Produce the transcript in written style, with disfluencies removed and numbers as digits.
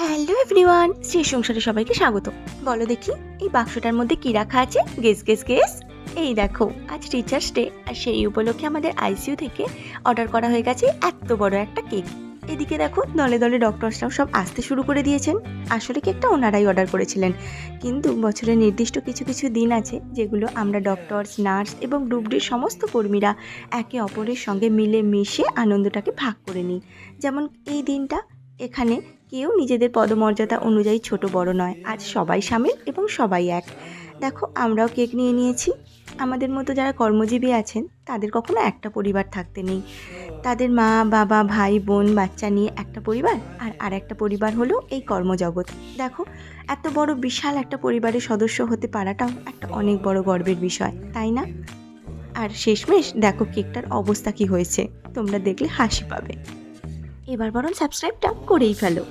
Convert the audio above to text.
Hello everyone, Shri সংসারে সবাইকে স্বাগত। বলো দেখি, এই বাক্সটার মধ্যে কি রাখা আছে? Guess guess guess. এই দেখো, আজ টিচার্স ডে, আর সেই উপলক্ষে আমাদের আইসিইউ থেকে অর্ডার করা হয়ে গেছে এত বড় একটা কেক। এদিকে দেখো, দলে দলে ডক্টরসরাও সব আসতে শুরু করে দিয়েছেন। আসলে কেকটা ওনারাই অর্ডার করেছিলেন, কিন্তু বছরের নির্দিষ্ট কিছু কিছু দিন আছে যেগুলো আমরা ডক্টরস, নার্স এবং গ্রুপ ডির সমস্ত কর্মীরা একে অপরের সঙ্গে মিলে মিশে আনন্দটাকে ভাগ করে নিই। যেমন এই দিনটা, এখানে কেউ নিজেদের পদমর্যাদা অনুযায়ী ছোট বড় নয়, আজ সবাই সামিল এবং সবাই এক। দেখো, আমরাও কেক নিয়ে নিয়েছি। আমাদের মতো যারা কর্মজীবী আছেন তাদের কখনো একটা পরিবার থাকতে নেই। তাদের মা বাবা ভাই বোন বাচ্চা নিয়ে একটা পরিবার, আর একটা পরিবার হলো এই কর্মজগৎ। দেখো, এত বড় বিশাল একটা পরিবারের সদস্য হতে পারাটাও একটা অনেক বড় গর্বের বিষয়, তাই না? আর শেষমেশ দেখো কেকটার অবস্থা কি হয়েছে, তোমরা দেখলে হাসি পাবে। এবার বরং সাবস্ক্রাইবটা করেই ফেলো।